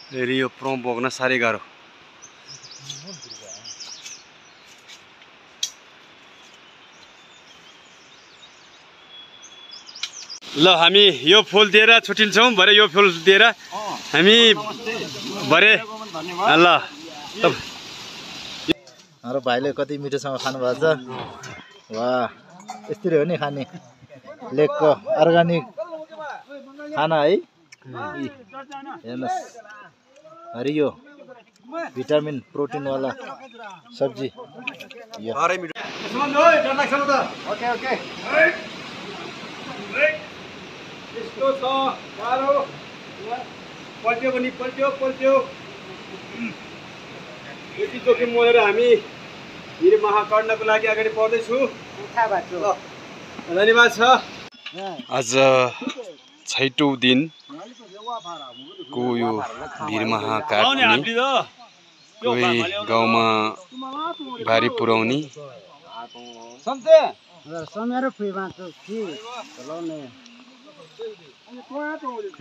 फेरि यो प्रोम बोक्न साह्रै गाह्रो। ल हामी यो फुल दिएर छुट्टिन्छौँ। भरे यो फुल दिएर हामी भरे ल हाम्रो भाइले कति मिठोसँग खानु भएको छ। वाह, यस्तरी हो नि खाने लेकको अर्ग्यानिक खाना है। हेर्नुहोस्, हरियो भिटामिन प्रोटिनवाला सब्जी। पल्ट्यो पनि पल्ट्यो यति जोखिम मोलेर हामी भिर महाकाड्नको लागि अगाडि बढ्दैछु। धन्यवाद छ। आज छैटौं दिनको यो भिर महाकाट्ने, कोही गाउँमा भारी पुर्याउने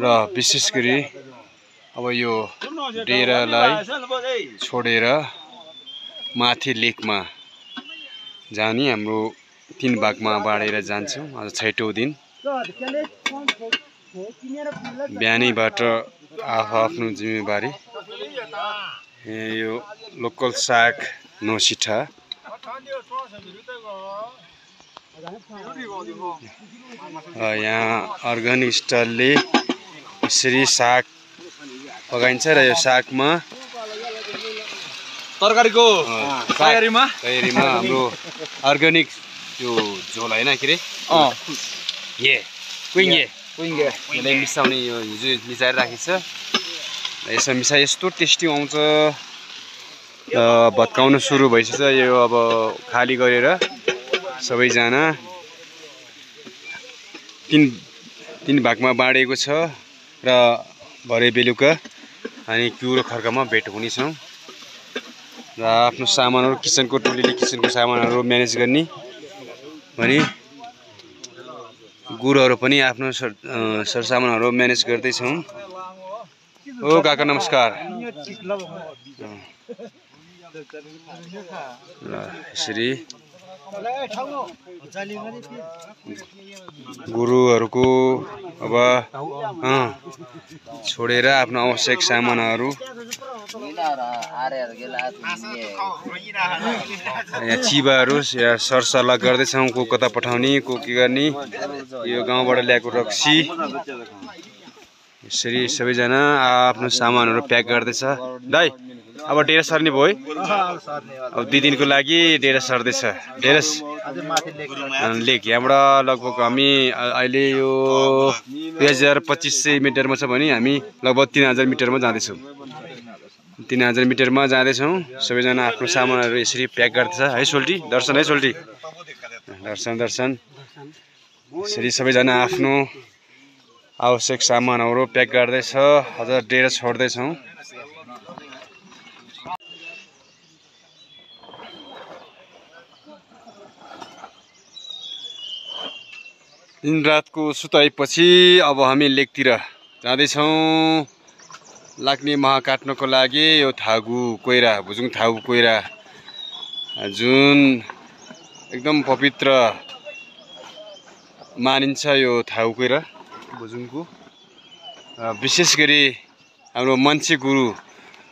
र विशेष गरी अब यो डेरालाई छोडेर माथि लेकमा जाने हाम्रो 3 भागमा बाँडेर जान्छौँ। आज छैटौं दिन। बिहानैबाट आफ्नो जिम्मेवारी। यो लोकल साग नौसिठा, यहाँ अर्ग्यानिक स्टाइलले यसरी साग पकाइन्छ र यो सागमा तरकारीको तयारीमा हाम्रो अर्ग्यानिक त्यो झोल हैन के रे कुइङ्गे मिसाउने यो हिजो मिसाएर राखेको छ। यसो मिसाए यस्तो टेस्टी आउँछ। भत्काउन सुरु भइसक्छ। यो अब खाली गरेर सबैजना 3 भागमा बाँडेको छ र भरे बेलुका हामी क्युरो खर्कामा भेट हुनेछौँ र आफ्नो सामानहरू किचनको टोलीले किचनको सामानहरू म्यानेज गर्ने भने गुरुहरू पनि आफ्नो सरसामानहरू म्यानेज गर्दैछौँ। ओ काका नमस्कार। ल यसरी गुरुहरूको अब छोडेर आफ्नो आवश्यक सामानहरू यहाँ चिबाहरू सरसल्लाह गर्दैछौँ। को कता पठाउने, को के गर्ने। यो गाउँबाट ल्याएको रक्सी यसरी सबैजना आफ्नो सामानहरू प्याक गर्दैछ। दाइ अब डेरा सर्ने भयो है। अब 2 दिनको लागि डेरा सर्दैछ। डेरा लेक यहाँबाट लगभग हामी अहिले यो 2500 मिटरमा छ भने हामी लगभग 3000 मिटरमा जाँदैछौँ। 3000 मिटरमा जाँदैछौँ। सबैजना आफ्नो सामानहरू यसरी प्याक गर्दैछ है। सोल्टी दर्शन है। सोल्टी दर्शन यसरी सबैजना आफ्नो आवश्यक सामानहरू प्याक गर्दैछ। अझ डेरा छोड्दैछौँ। दिन रातको सुताएपछि अब हामी लेकतिर जाँदैछौँ। लाग्ने महा काट्नको लागि यो थागु कोइरा, भुजुङ थागु कोइरा जुन एकदम पवित्र मानिन्छ। यो थागु कोइरा भुजुङको विशेष गरी हाम्रो मन्छे गुरु,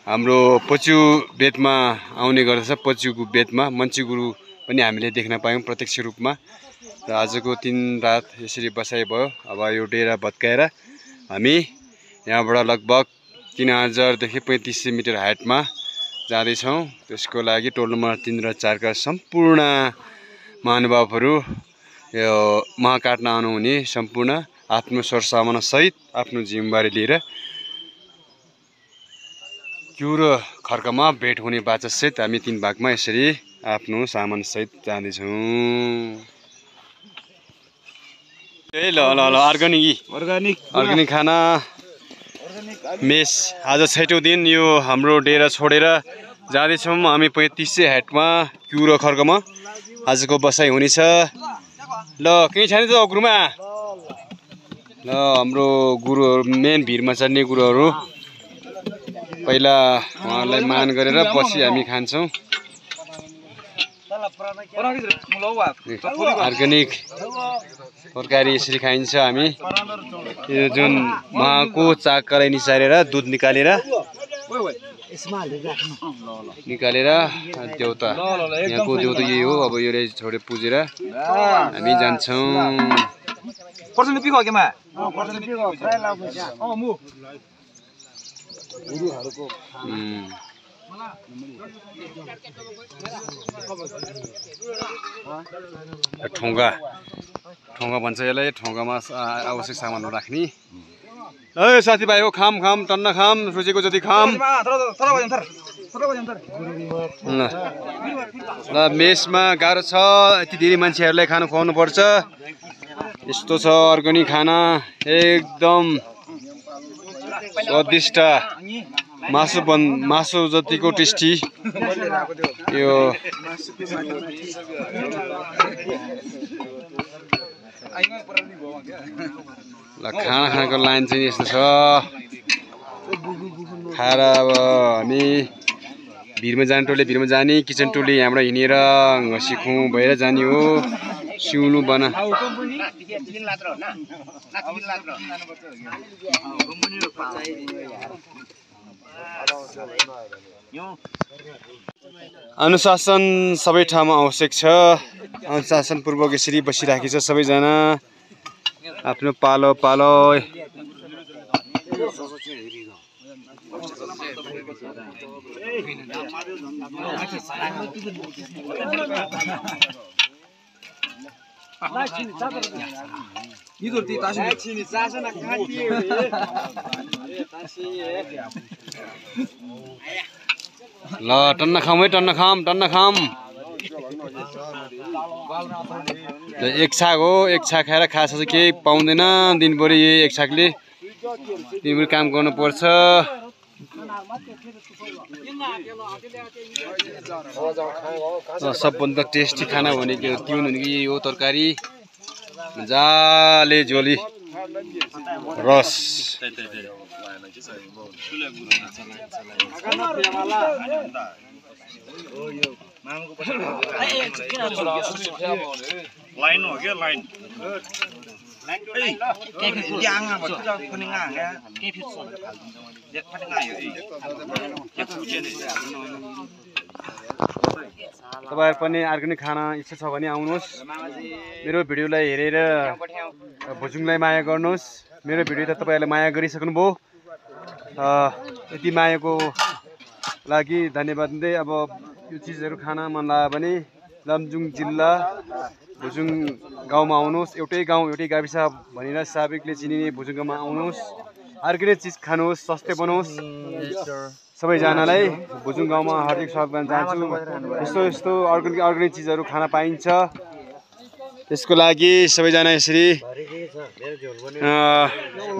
हाम्रो पच्यु बेदमा आउने गर्दछ। पच्युको बेदमा मन्छे गुरु पनि हामीले देख्न पायौँ प्रत्यक्ष रूपमा। र आजको 3 रात यसरी बसाइ भयो। अब यो डेरा भत्काएर हामी यहाँबाट लगभग 3000 देखि 3500 मिटर हाइटमा जाँदैछौँ। त्यसको लागि टोल नम्बर 3 र 4 का सम्पूर्ण महानुभावहरू, यो महा काट्न आउनुहुने सम्पूर्ण आफ्नो सरसामान सहित आफ्नो जिम्मेवारी लिएर क्युरो खर्कामा भेट हुने बाचा सहित हामी 3 भागमा यसरी आफ्नो सामान सहित जाँदैछौँ। ल ल ल अर्ग्यानिक खाना मेस। आज छैटौं दिन यो हाम्रो डेरा छोडेर जाँदैछौँ हामी 3500 हाइटमा क्युरो खर्कामा। आजको बसाइ हुनेछ। ल केही छैन त गुरुमा। ल हाम्रो गुरुहरू मेन भिरमा चढ्ने गुरुहरू पहिला उहाँलाई मान गरेर पछि हामी खान्छौँ। अर्ग्यानिक तरकारी यसरी खाइन्छ हामी। यो जुन माको चाकलाई निसारेर दुध निकालेर देउता, यहाँको देउता यही हो। अब यो छोडेर पुजेर हामी जान्छौँ। ठोङ्गा भन्छ यसलाई। ठोङ्गामा आवश्यक सामानहरू राख्ने। ए साथीभाइ हो, खाम टन्न खाम, सोचेको जति खाम। ल मेसमा गाह्रो छ, यति धेरै मान्छेहरूलाई खाना खुवाउनु पर्छ। यस्तो छ अर्ग्यानिक खाना, एकदम स्वादिष्ट, मासु जतिको टेस्टी यो। ल खाना खानको लाइन चाहिँ यस्तो छ। खाएर अब हामी भिरमा जाने टोली भिरमा जाने, किचन टोली हाम्रो हिँडेर घसीखुँ भएर जाने हो। सिउनु बना अनुशासन सबै ठाउँमा आवश्यक छ। अनुशासनपूर्वक यसरी बसिराखेको छ सबैजना आफ्नो पालो पालो। ल टन्न खाम है, टन्न खाम। एक छाक हो, एक छाक खाएर खास चाहिँ केही पाउँदैन दिनभरि। यही एक छाकले दिनभरि काम गर्नुपर्छ। सबभन्दा टेस्टी खाना भनेको तिउन भनेको यही हो, तरकारी मजाले झोली रस। लाइन हो क्या लाइन तपाईहरु पनि अर्ग्यानिक खाना इच्छा छ भने आउनुहोस्। मेरो भिडियोलाई हेरेर भुजुङलाई माया गर्नुहोस्। मेरो भिडियो त तपाईहरुले माया गरिसक्नुभयो। यति मायाको लागि धन्यवाद दिँदै अब यो चीजहरु खान मन लाग्यो भने लमजुङ जिल्ला भुजुङ गाउँमा आउनुहोस्। एउटै गाउँ एउटै गाविस भनेर साबिकले चिनिने भुजुङ गाउँमा आउनुहोस्। अर्ग्यानिक चिज खानुहोस्, सस्तै बनाओस्। सबैजनालाई भुजुङ गाउँमा हार्दिक स्वागत गर्न चाहन्छु। यस्तो अर्ग्यानिक चिजहरु खान पाइन्छ। त्यसको लागि सबैजना यसरी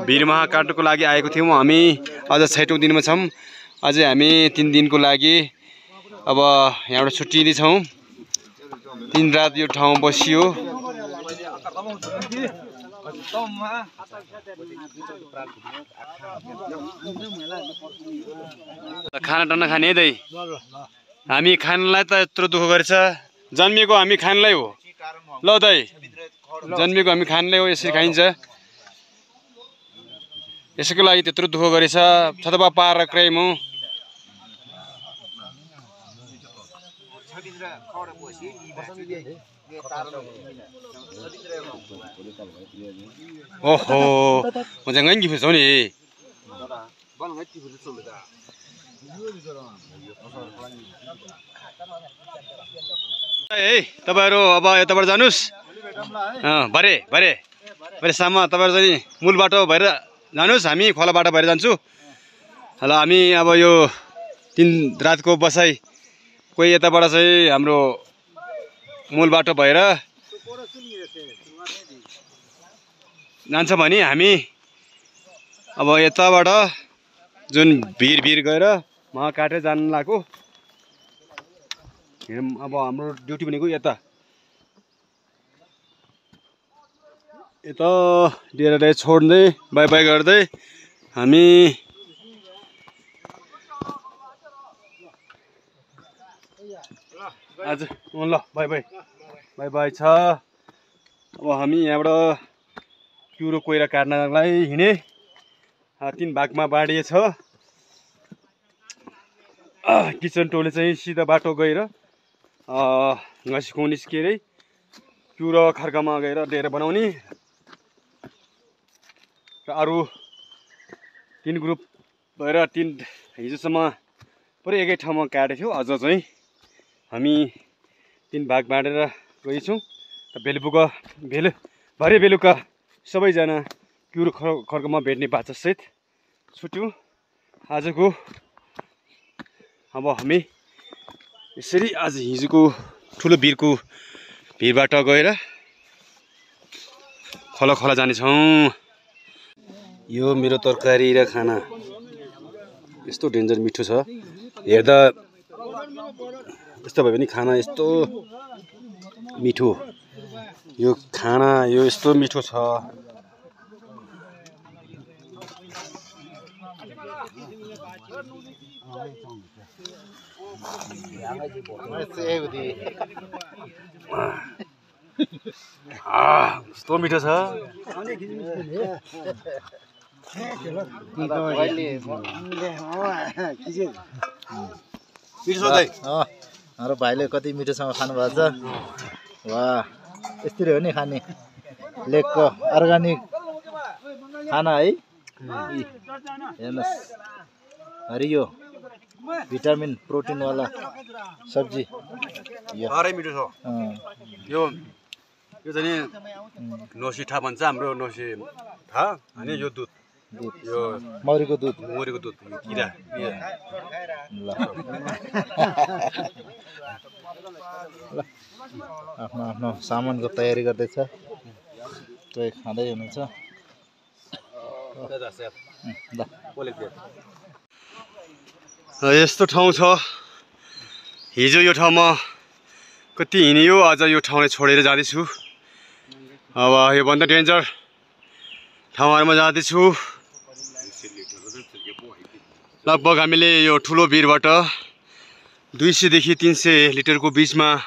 भिरमा काट्नको लागि आएको थियौं। हामी अझ 6औं दिनमा छौं। अझै हामी 3 दिनको लागि अब यहाँबाट छुट्टिने छौं। 3 रात यो ठाउँ बसियो। खाना टन्न खाने है दाइ। हामी खानलाई त यत्रो दुःख गरेछ। जन्मिएको हामी खानलाई हो। ल दाइ, जन्मिएको हामी खानलाई हो। यसरी खाइन्छ। यसको लागि त्यत्रो दुःख गरेछ। छतबा पार क्राइम हो। ओहो, म चाहिँ गइन गिफ्ट नि। ए तपाईहरु अब यताबाट जानुस्। भरेसम्म तपाईहरु चाहिँ मूल बाटो भएर जानुस्। हामी खोला बाटो भएर जान्छु। ल हामी अब यो 3 रातको बसाइ कोही यताबाट चाहिँ हाम्रो मूल बाटो भएर जान्छ भने हामी अब यताबाट जुन भिर गएर महा काटेर जान लाग्यो। अब हाम्रो ड्युटी भनेको यता डेरालाई छोड्दै बाई बाई गर्दै हामी आज ल बाई बाई बाई बाई छ। अब हामी यहाँबाट क्युरो कोइरा काट्नलाई हिँडे 3 भागमा बाँडिएछ। किचन टोले चाहिँ सिधा बाटो गएर घसीको निस्किएरै क्युरो खर्कामा गएर डेरा बनाउने र अरू 3 ग्रुप भएर 3 हिजोसम्म पुरै एकै ठाउँमा काटेको थियो। अझ चाहिँ हामी 3 भाग बाँडेर गएछौँ। भरे बेलुका सबैजना क्युरो खर्कामा भेट्ने बाचासहित छुट्यौँ आजको। अब हामी यसरी आज हिजोको ठुलो भिरको भिरबाट गएर खोला जानेछौँ। यो मेरो तरकारी र खाना यस्तो डेन्जर मिठो छ। हेर्दा यस्तो भए पनि खाना यस्तो मिठो। यो खाना यो यस्तो मिठो छ। यस्तो मिठो छ। हाम्रो भाइले कति मिठोसँग खानुभएको छ। वाह यस्तरी हो नि खाने। लेकको अर्ग्यानिक खाना है। हेर्नुहोस् हरियो भिटामिन प्रोटिनवाला सब्जी। साह्रै मिठो छ। यो चाहिँ नोसी ठा भन्छ हाम्रो नोसी ठा अनि यो दुध यो मौरीको दुध किरा। आफ्नो सामानको तयारी गर्दैछ। तै खाँदै हुनुहुन्छ। यस्तो ठाउँ छ। हिजो यो ठाउँमा कति हिँडियो, आज यो ठाउँलाई छोडेर जाँदैछु। अब योभन्दा डेन्जर ठाउँहरूमा जाँदैछु। लगभग हामीले यो ठुलो भिरबाट 200 देखि 300 लिटरको बिचमा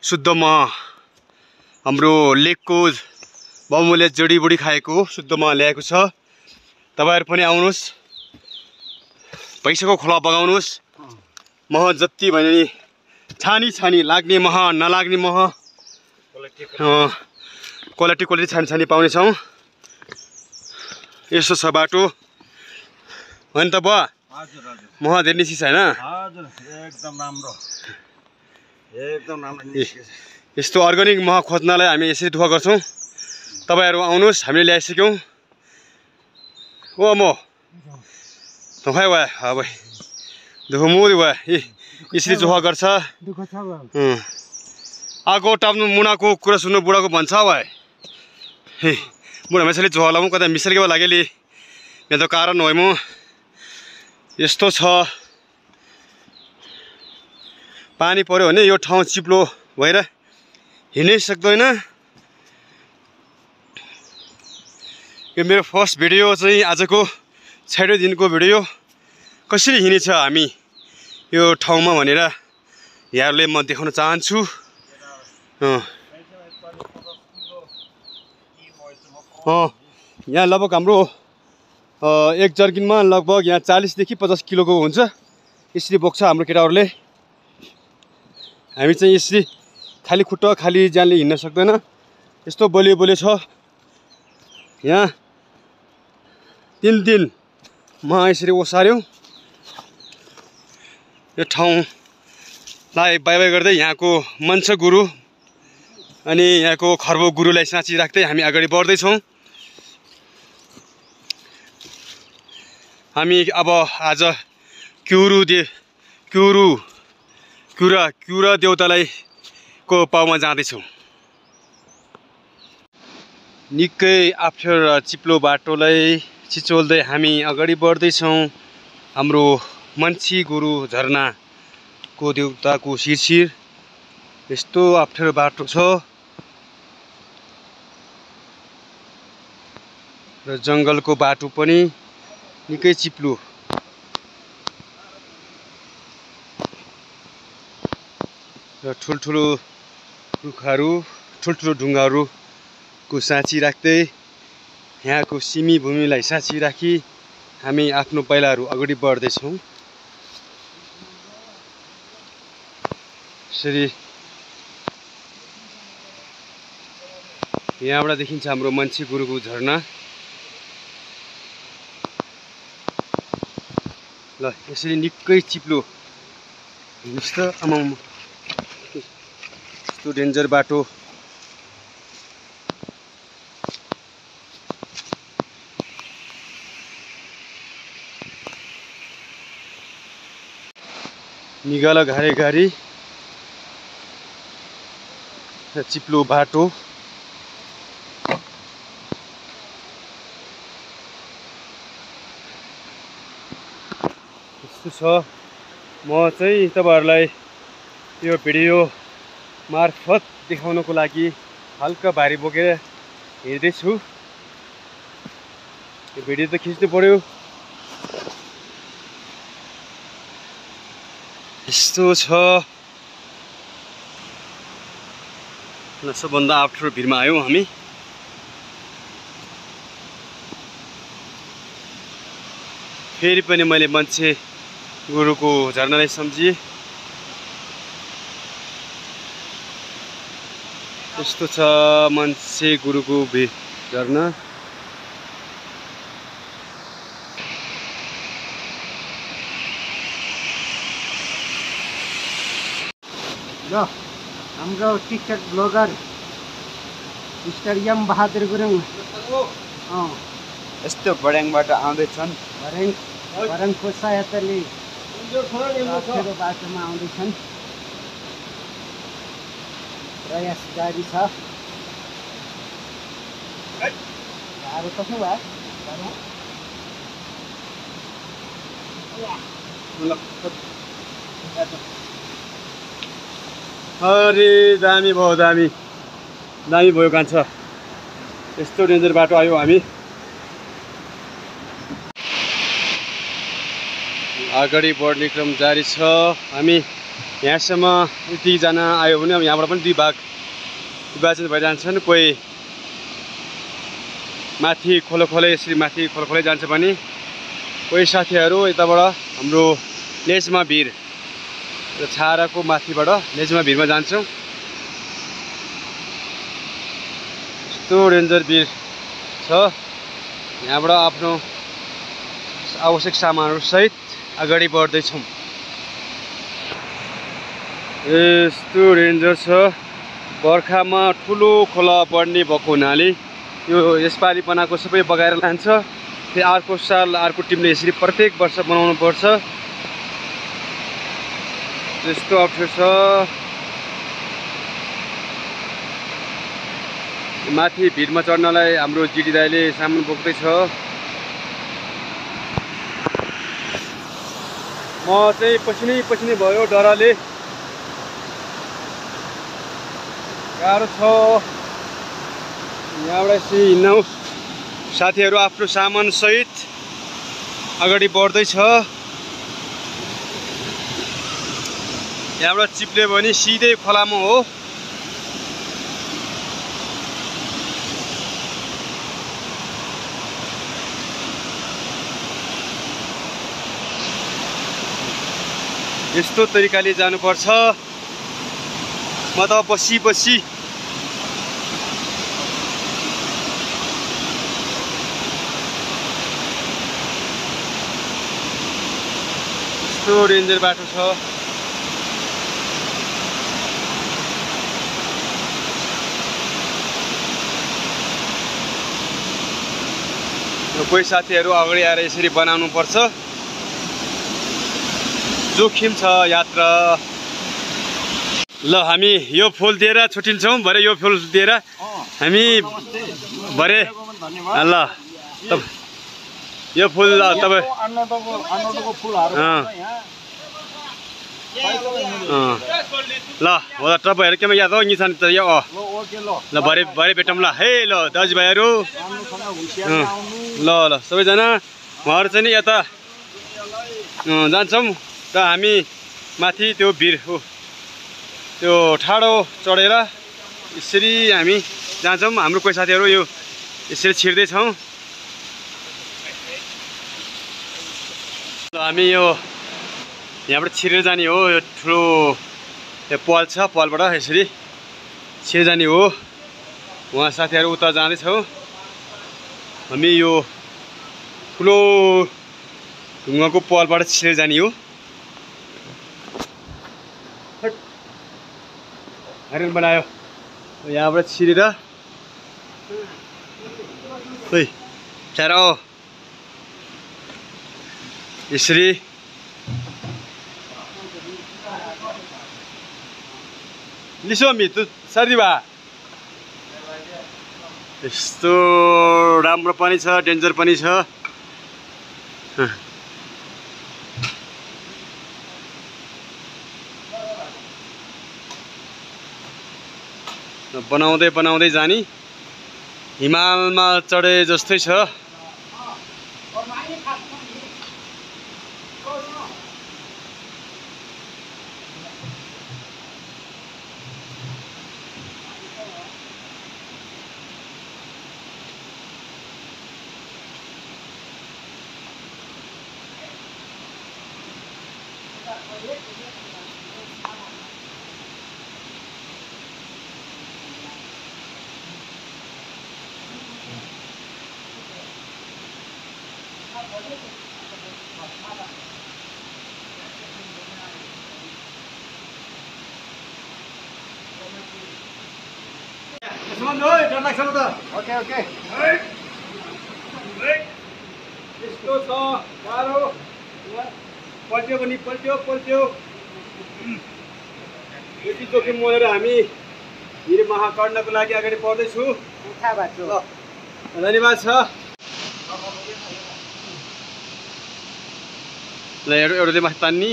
शुद्ध मह, हाम्रो लेकको बहुमूल्य जडीबुडी खाएको शुद्ध मह ल्याएको छ। तपाईहरु पनि आउनुहोस्, पैसाको खोला बगाउनुहोस्। मह जति भने नि छानी लाग्ने मह, नलाग्ने मह, क्वालिटी छानी पाउने छौं। यसो छ बाटो होइन त बुवा? मह धेरै चिज हैन? हजुर एकदम राम्रो यस्तो अर्ग्यानिक मह खोज्नलाई हामी यसरी दुःख गर्छौं। तपाईहरु आउनुहोस्, हामीले ल्याइसक्यौं। ओ म तपाईँ वा अब दुःख मुदी वा यसरी दुःख गर्छ। दुःख छ बा। आगो टाप्नु मुनाको कुरा सुन्नु बुढाको भन्छ वा। बुढा मान्छेले जोहा लाउँ कता मिसरके लागेली यहाँ त कारण हो म। यस्तो छ, पानी पर्यो भने यो ठाउँ चिप्लो भएर हिँड्नै सक्दैन। यो मेरो फर्स्ट भिडियो चाहिँ आजको 6 दिनको भिडियो। कसरी हिँडेछ हामी यो ठाउँमा भनेर यहाँहरुले म देखाउन चाहन्छु। यहाँ लगभग हाम्रो एक जर्किनमा लगभग यहाँ 40 देखि 50 किलोको हुन्छ। यसरी बोक्छ हाम्रो केटाहरुले। हामी चाहिँ यसरी खाली खुट्टा खाली ज्यानले हिँड्न सक्दैन। यस्तो बलियो छ। यहाँ 3 दिन म यसरी ओसार्यो। यो ठाउँलाई बाइ बाइ गर्दै यहाँको मञ्च गुरु अनि यहाँको खर्बो गुरुलाई साँची राख्दै हामी अगाडि बढ्दै छौं। हामी अब आज क्युरा देवतालाई को पाउमा जाँदैछौँ। निकै अप्ठ्यारो र चिप्लो बाटोलाई छिचोल्दै हामी अगाडि बढ्दैछौँ। हाम्रो मन्छी गुरु झरनाको देवताको शिरशिर। यस्तो अप्ठ्यारो बाटो छ र जङ्गलको बाटो पनि निकै चिप्लो। र ठुल्ठुलो रुखहरू ठुल्ठुलो ढुङ्गाहरूको साँची राख्दै यहाँको सिमी भूमिलाई साँची राखी हामी आफ्नो पाइलाहरू अगाडि बढ्दैछौँ। यसरी यहाँबाट देखिन्छ हाम्रो मन्छे गुरुको झरना। ल यसरी निकै चिप्लो हेर्नुहोस् त आमाम यस्तो डेन्जर बाटो। निगाला घारे घारी चिप्लो बाटो। यस्तो छ। म चाहिँ तपाईहरुलाई यो भिडियो मार्फत देखाउनको लागि हल्का भारी बोकेर हिँड्दैछु। यो भिडियो त खिच्नु पर्यो। यस्तो छ। सबभन्दा अप्ठ्यारो भिडमा आयौँ हामी। फेरि पनि मैले मन्छे गुरुको झरनालाई सम्झिए। यस्तो छ मन्छे गुरुको झरना। ल हाम्रो टिकटक ब्लगर मिस्टर यम बहादुर गुरुङ यस्तो बड्याङबाट आउँदैछन्। भरङको सहायताले अप्ठ्यारो बाटोमा आउँदैछन्। प्रयास जारी छ। गाह्रो कस्तो भयो? अरे दामी भयो दामी भयो कान्छ। यस्तो डेन्जर बाटो आयो हामी। अगाडि बढ्ने क्रम जारी छ। हामी यहाँसम्म यतिजना आयो भने यहाँबाट पनि दुई भाग विभाजन भइजान्छन्। कोही माथि खोलो यसरी माथि खोलो जान्छ भने कोही साथीहरू यताबाट हाम्रो लेजमा भिर र छाराको माथिबाट लेजमा भिरमा जान्छौँ। यस्तो डेन्जर भिर छ। यहाँबाट आफ्नो आवश्यक सामानहरू सहित अगाडि बढ्दैछौँ। यस्तो डेन्जर छ। बर्खामा ठुलो खोला बढ्ने भएको हुनाले यो यसपालि बनाएको सबै बगाएर लान्छ। फेरि अर्को साल अर्को टिमले यसरी प्रत्येक वर्ष बनाउनु पर्छ। यस्तो अप्ठ्यारो छ। माथि भिडमा चढ्नलाई हाम्रो जिडी दाइले सामान बोक्दैछ। म चाहिँ पसिनै भयो डरले। गाह्रो छ। यहाँबाट यसरी हिँड्नु साथीहरू आफ्नो सामान सहित अगाडि बढ्दैछ। यहाँबाट चिप्ल्यो भने सिधै खोलामा हो। यस्तो तरिकाले जानुपर्छ। म त बसी यस्तो डेन्जर बाटो छ। कोही साथीहरू अगाडि आएर यसरी बनाउनु पर्छ। जोखिम छ यात्रा। ल हामी यो फुल दिएर छुट्टिन्छौँ। भरे यो फुल दिएर हामी भरे ल यो फुल तपाईँ ल हो त तपाईँहरू केमा याद हो निशान त यो ल भरे भेटौँ ल। हे ल दाजुभाइहरू ल सबैजना उहाँहरू चाहिँ नि यता जान्छौँ र हामी माथि त्यो भिर हो त्यो ठाडो चढेर यसरी हामी जान्छौँ। हाम्रो कोही साथीहरू यो यसरी छिर्दैछौँ। हामी यो यहाँबाट छिरेर जाने हो। यो ठुलो यो पल छ, पलबाट यसरी छिरेर जाने हो। उहाँ साथीहरू उता जाँदैछौँ। हामी यो ठुलो ढुङ्गाको पलबाट छिरेर जाने हो। हरिण बनायो यहाँबाट छिरेर यसरी लिसो मितु सर्दी भा यस्तो राम्रो पनि छ, डेन्जर पनि छ। बनाउँदै बनाउँदै जाने हिमालमा चढे जस्तै छ। ओके ओके यस्तो छ गाह्रो, पल्ट्यो पनि पल्ट्यो। यति जोखिम मोलेर हामी हिर महाकर्णको लागि अगाडि बढ्दैछु। धन्यवाद छ। ल एउटा माथि तान्नी।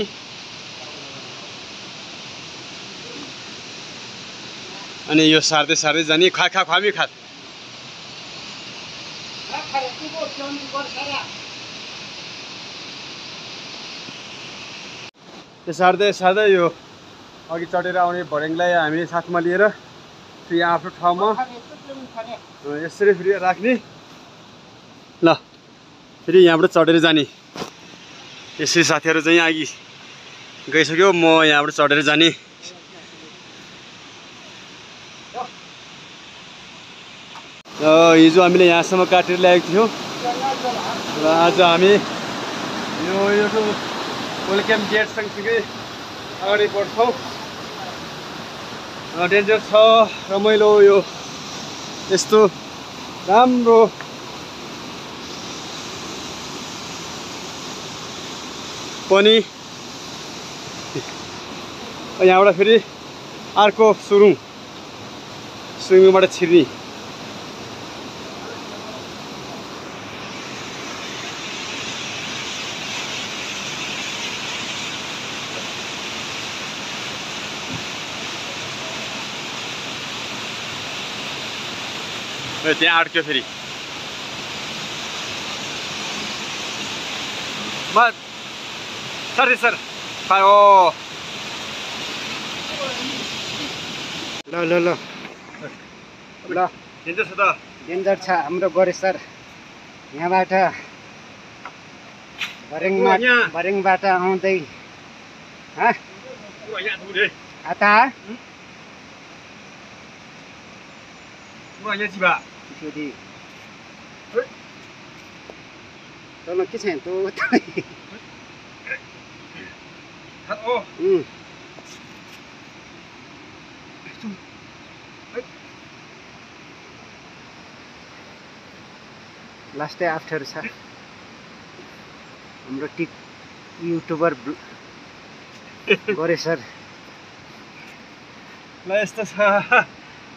अनि यो सार्दै सार्दै जाने। खामी खा त्यो सार्दै सार्दै यो अघि चढेर आउने भरेङलाई हामीले साथमा लिएर फेरि आफ्नो ठाउँमा यसरी फेरि राख्ने। ल फेरि यहाँबाट चढेर जाने। यसरी साथीहरू चाहिँ अघि गइसक्यो, म यहाँबाट चढेर जाने। हिजो हामीले यहाँसम्म काटेर ल्याएको थियौँ र आज हामी यो वेलकम गेट सँगसँगै अगाडि बढ्छौँ। डेन्जर छ, रमाइलो यो यस्तो राम्रो पनि। यहाँबाट फेरि अर्को सुरुङबाट छिर्ने। त्यहाँ अड्क्यो फेरि। सर ओ ल डेन्जर छ त। डेन्जर छ हाम्रो गरे सर। यहाँबाट भरेङबाट आउँदै आता तल के छ लास्टै अप्ठ्यारो छ। हाम्रो युट्युबर गरे सर। ल यस्तो छ,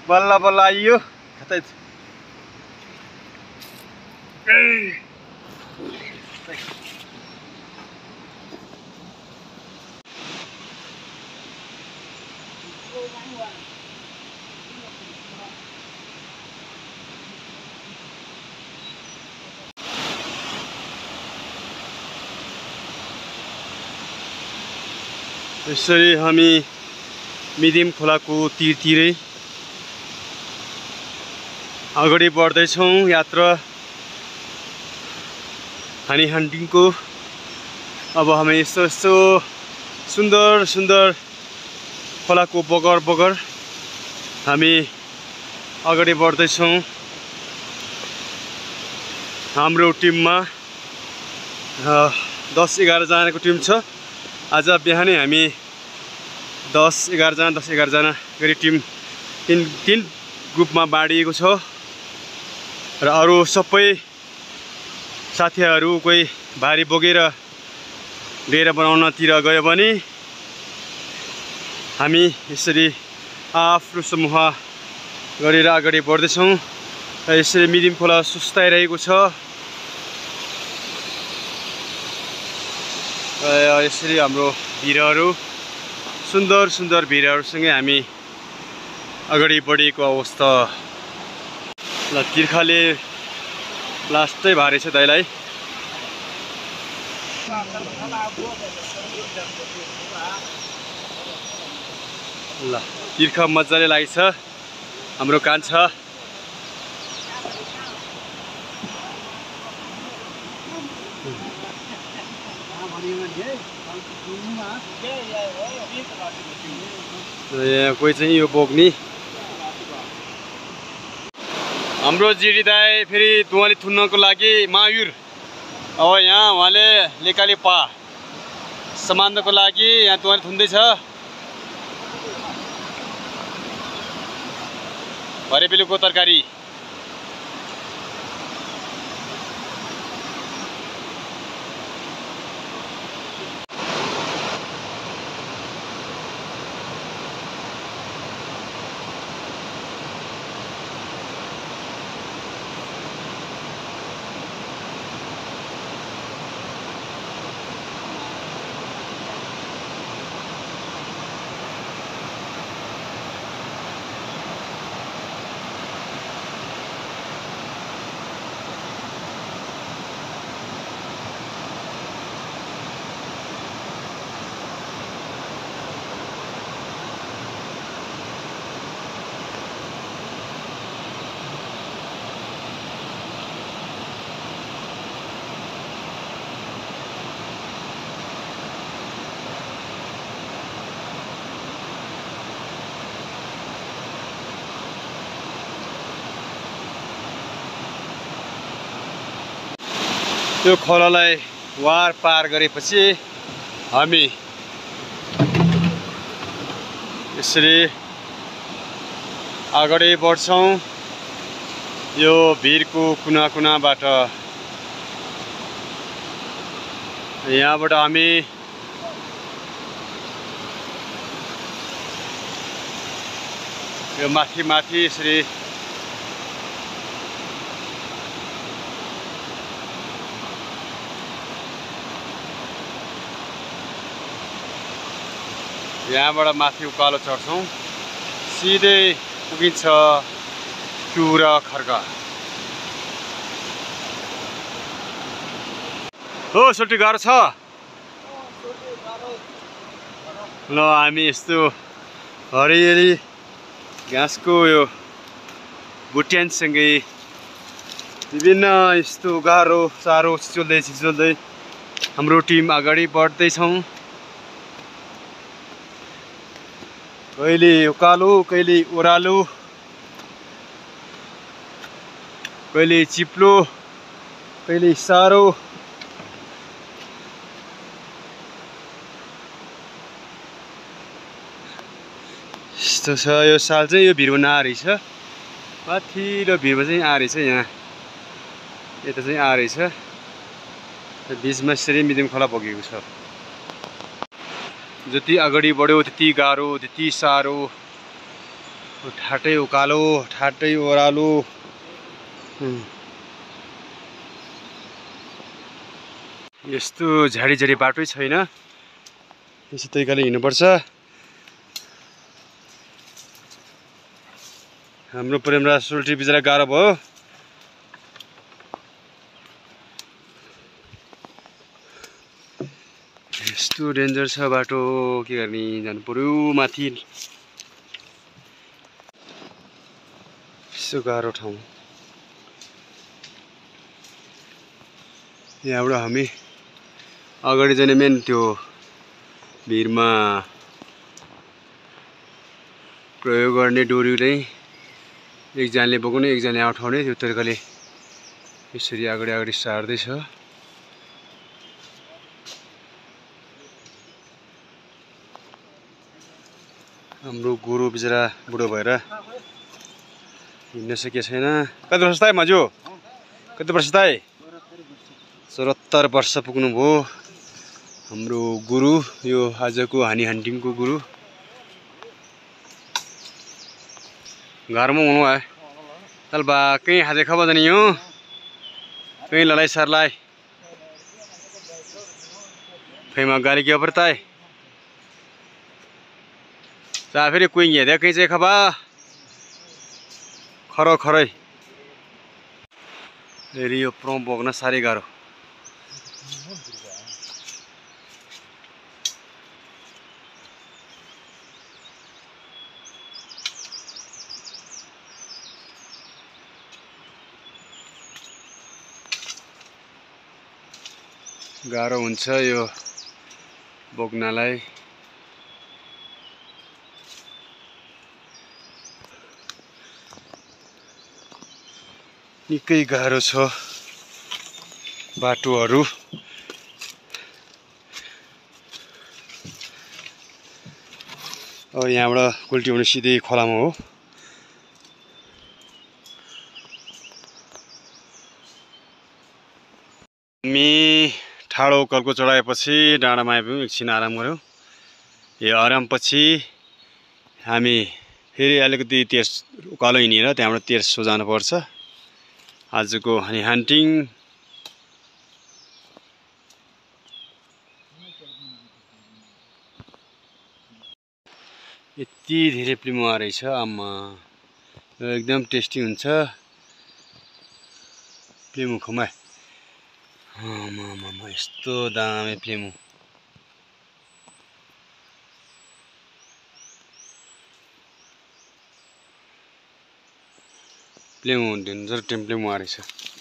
बल्ल बल्ल आइयो। कतै यसरी हामी मिदिम खोलाको तीरतिरै अगाडि बढ्दैछौँ यात्रा हनी हन्टिङको। अब हामी यस्तो सुन्दर सुन्दर खोलाको बगर बगर हामी अगाडि बढ्दैछौँ। हाम्रो टिममा 10-11 जनाको टिम छ। आज बिहानै हामी 10-11 जना गरी टिम तीन ग्रुपमा बाँडिएको छ र अरू सबै साथीहरू कोही भारी बोकेर डेरा बनाउनतिर गयो भने हामी यसरी आफ्नो समूह गरेर अगाडि बढ्दैछौँ र यसरी मिदिम खोला सुस्ताइरहेको छ। यसरी हाम्रो भिरहरू सुन्दर सुन्दर भिरहरूसँगै हामी अगाडि बढेको अवस्था। ल तिर्खाले लास्टै भारी छ दाइलाई। ल तिर्खा मजाले लागेछ हाम्रो कान्छा। यहाँ कोही चाहिँ यो बोक्ने हाम्रो जिडी दाई फेरि दुवाली थुन्नको लागि मायुर। अब यहाँ उहाँले लेकाली पा समान्नको लागि यहाँ दुवाली थुन्दैछ। हरेबेलुको तरकारी त्यो खोलालाई वार पार गरेपछि हामी यसरी अगाडि बढ्छौँ। यो भिरको कुना कुनाबाट यहाँबाट हामी यो माथि माथि यसरी यहाँबाट माथि उकालो चढ्छौँ। सिधै पुगिन्छ टुरा खर्का। हो सोल्टी गाह्रो छ। ल हामी यस्तो हरियाली घाँसको यो बुट्यानसँगै विभिन्न यस्तो गाह्रो साह्रो छिचोल्दै हाम्रो टिम अगाडि बढ्दैछौँ। कहिले उकालो कहिले ओह्रालो कहिले चिप्लो कहिले साह्रो। यस्तो छ यो साल चाहिँ यो भिरमा नआरहेछ। माथिल्लो भिरमा चाहिँ आरहेछ। यहाँ यता चाहिँ आरहेछ। बिचमा यसरी मिदिम खोला बगेको छ। जति अगाडि बढ्यो त्यति गाह्रो त्यति साह्रो। ठाटै उकालो ठाटै ओह्रालो। यस्तो झाडी बाटै छैन। यस्तो तरिकाले हिँड्नुपर्छ। हाम्रो प्रेमराज सोल्टी बिचरा गाह्रो भयो। यस्तो डेन्जर छ बाटो, के गर्ने, जानु पर्यो माथि यसो गाह्रो ठाउँ यहाँबाट हामी अगाडि जाने मेन त्यो भिरमा प्रयोग गर्ने डोरी चाहिँ एकजनाले बोक्ने एकजनाले उठाउने त्यो तरिकाले यसरी अगाडि अगाडि सार्दैछ हाम्रो गुरु बिचरा बुढो भएर हिँड्न सकेको छैन कति वर्ष ताई मजु कति वर्ष ताई 74 वर्ष पुग्नुभयो हाम्रो गुरु यो आजको हानी हन्टिङको गुरु घरमा हुनु है तल बा कहीं हाजे खबर नहीं हो कहीं लड़ाई सरलाई फेमा गाली के ऊपर ताई चा फेरि कोही हेर्दा कहीं चाहिँ खबा खरो खरै फेरि यो प्रम बोक्न साह्रै गाह्रो गाह्रो हुन्छ यो बोक्नलाई निकै गाह्रो छ बाटोहरू अब यहाँबाट कुल्टी हुनु सिधै खोलामा हो हामी ठाडो उकालको चढाएपछि डाँडामा आइपुग्यौँ एकछिन आराम गऱ्यौँ यो आरामपछि हामी फेरि अलिकति तेर्स उकालो हिँडेर त्यहाँबाट तेर्सो जानुपर्छ आजको हानी हन्टिङ यति धेरै प्लिमो आएको रहेछ आमा एकदम टेस्टी हुन्छ प्लिमो खमाए आमा यस्तो दामी प्लिमो डेन्जर टेम्प्लेमो आएको रहेछ